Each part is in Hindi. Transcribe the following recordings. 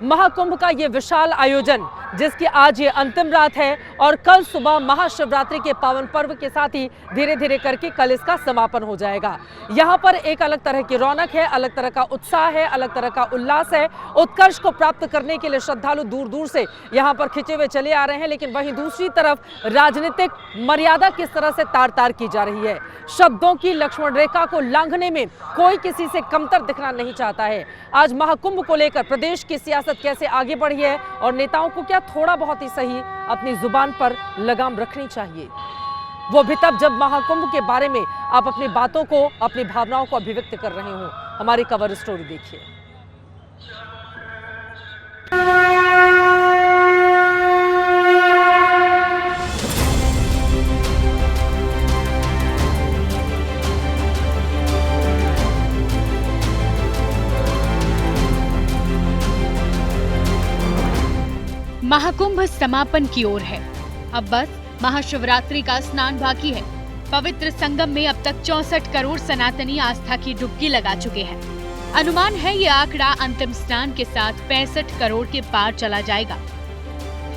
महाकुंभ का ये विशाल आयोजन, जिसकी आज ये अंतिम रात है और कल सुबह महाशिवरात्रि के पावन पर्व के साथ ही धीरे धीरे करके कल इसका समापन हो जाएगा। यहाँ पर एक अलग तरह की रौनक है, अलग तरह का उत्साह है, अलग तरह का उल्लास है। उत्कर्ष को प्राप्त करने के लिए श्रद्धालु दूर दूर से यहाँ पर खिंचे हुए चले आ रहे हैं, लेकिन वहीं दूसरी तरफ राजनीतिक मर्यादा किस तरह से तार तार की जा रही है। शब्दों की लक्ष्मण रेखा को लांघने में कोई किसी से कमतर दिखना नहीं चाहता है। आज महाकुंभ को लेकर प्रदेश की सियासत कैसे आगे बढ़ी है और नेताओं को क्या थोड़ा बहुत ही सही अपनी जुबान पर लगाम रखनी चाहिए, वो भी तब जब महाकुंभ के बारे में आप अपनी बातों को, अपनी भावनाओं को अभिव्यक्त कर रहे हो। हमारी कवर स्टोरी देखिए। महाकुंभ समापन की ओर है। अब बस महाशिवरात्रि का स्नान बाकी है। पवित्र संगम में अब तक 64 करोड़ सनातनी आस्था की डुबकी लगा चुके हैं। अनुमान है ये आंकड़ा अंतिम स्नान के साथ 65 करोड़ के पार चला जाएगा।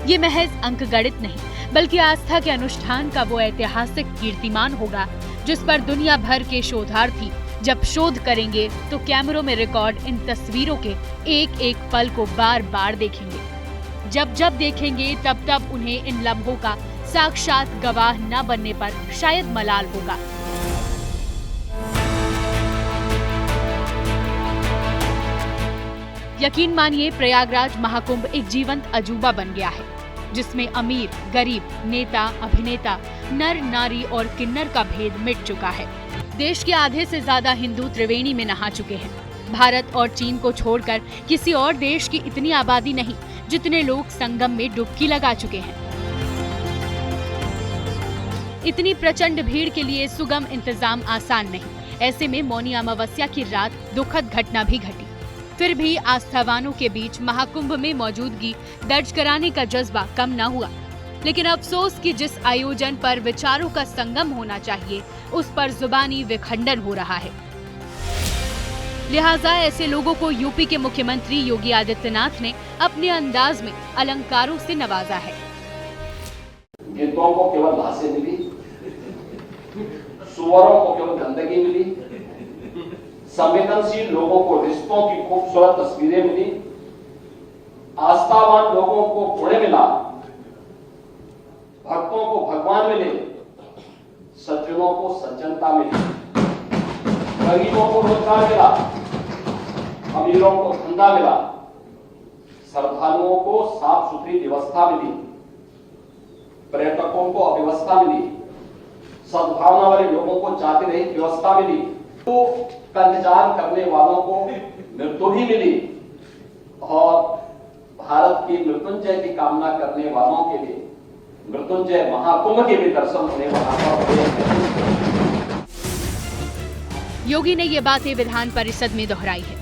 ये महज अंकगणित नहीं, बल्कि आस्था के अनुष्ठान का वो ऐतिहासिक कीर्तिमान होगा जिस पर दुनिया भर के शोधार्थी जब शोध करेंगे तो कैमरों में रिकॉर्ड इन तस्वीरों के एक एक पल को बार बार देखेंगे। जब जब देखेंगे तब तब उन्हें इन लम्हों का साक्षात गवाह न बनने पर शायद मलाल होगा। यकीन मानिए, प्रयागराज महाकुंभ एक जीवंत अजूबा बन गया है, जिसमें अमीर, गरीब, नेता, अभिनेता, नर, नारी और किन्नर का भेद मिट चुका है। देश के आधे से ज्यादा हिंदू त्रिवेणी में नहा चुके हैं। भारत और चीन को छोड़कर किसी और देश की इतनी आबादी नहीं जितने लोग संगम में डुबकी लगा चुके हैं। इतनी प्रचंड भीड़ के लिए सुगम इंतजाम आसान नहीं। ऐसे में मौनी अमावस्या की रात दुखद घटना भी घटी। फिर भी आस्थावानों के बीच महाकुंभ में मौजूदगी दर्ज कराने का जज्बा कम न हुआ। लेकिन अफसोस कि जिस आयोजन पर विचारों का संगम होना चाहिए, उस पर जुबानी विखंडन हो रहा है। लिहाजा ऐसे लोगों को यूपी के मुख्यमंत्री योगी आदित्यनाथ ने अपने अंदाज में अलंकारों से नवाजा है। गिद्धों को केवल घासें मिली, सुअरों को केवल गंदगी मिली, संवेदनशील लोगों को रिश्तों की खूबसूरत तस्वीरें मिली, आस्थावान लोगों को पुण्य मिला, भक्तों को भगवान मिले, सज्जनों को सज्जनता मिली, गरीबों को रोजगार मिला, अमीरों को धंधा मिला, श्रद्धालुओं को साफ सुथरी व्यवस्था मिली, पर्यटकों को अव्यवस्था मिली, सद्भावना वाले लोगों को जाति रहित व्यवस्था मिली, तो का इंतजार करने वालों को मृत्यु भी मिली और भारत की मृत्युंजय की कामना करने वालों के लिए मृत्युंजय महाकुंभ के भी दर्शन होने वाला। योगी ने ये बातें विधान परिषद में दोहराई है।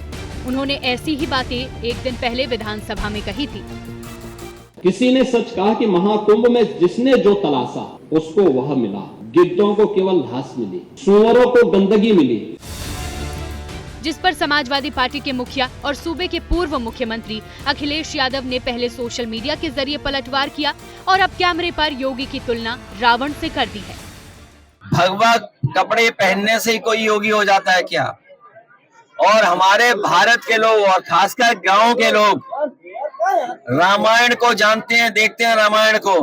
उन्होंने ऐसी ही बातें एक दिन पहले विधानसभा में कही थी। किसी ने सच कहा कि महाकुंभ में जिसने जो तलाशा उसको वह मिला। गिद्धों को केवल घास मिली, सुअरों को गंदगी मिली। जिस पर समाजवादी पार्टी के मुखिया और सूबे के पूर्व मुख्यमंत्री अखिलेश यादव ने पहले सोशल मीडिया के जरिए पलटवार किया और अब कैमरे पर योगी की तुलना रावण से कर दी है। भगवा कपड़े पहनने से ही कोई योगी हो जाता है क्या? और हमारे भारत के लोग और खासकर गांव के लोग रामायण को जानते हैं, देखते हैं रामायण को।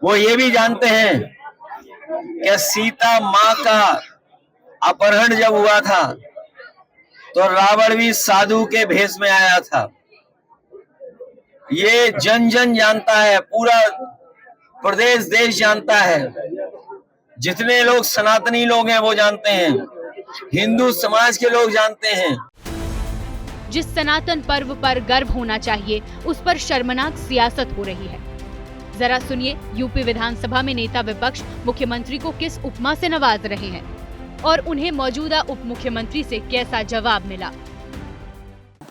वो ये भी जानते हैं कि सीता माँ का अपहरण जब हुआ था तो रावण भी साधु के भेष में आया था। ये जन जन जानता है, पूरा प्रदेश देश जानता है। जितने लोग सनातनी लोग हैं वो जानते हैं, हिंदू समाज के लोग जानते हैं। जिस सनातन पर्व पर गर्व होना चाहिए, उस पर शर्मनाक सियासत हो रही है। जरा सुनिए यूपी विधानसभा में नेता विपक्ष मुख्यमंत्री को किस उपमा से नवाज रहे हैं और उन्हें मौजूदा उप मुख्यमंत्री से कैसा जवाब मिला।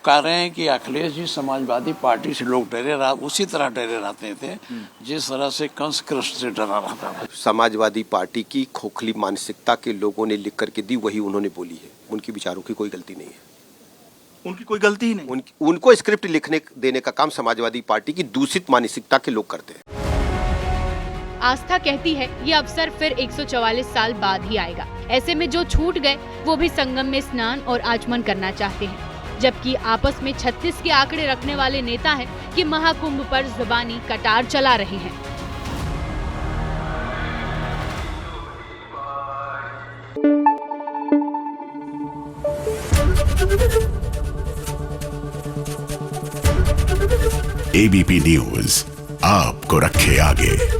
कह रहे हैं कि अखिलेश जी समाजवादी पार्टी से लोग डरे रहा, उसी तरह डरे रहते थे जिस तरह से कंस कृष्ण से डरा रहता था। समाजवादी पार्टी की खोखली मानसिकता के लोगों ने लिख करके दी, वही उन्होंने बोली है। उनके विचारों की कोई गलती नहीं है। उनकी कोई गलती ही नहीं। उनको स्क्रिप्ट लिखने देने का काम समाजवादी पार्टी की दूषित मानसिकता के लोग करते हैं। आस्था कहती है ये अवसर फिर 144 साल बाद ही आएगा। ऐसे में जो छूट गए वो भी संगम में स्नान और आचमन करना चाहते हैं, जबकि आपस में 36 के आंकड़े रखने वाले नेता हैं कि महाकुंभ पर जुबानी कटार चला रहे हैं। एबीपी न्यूज आपको रखे आगे।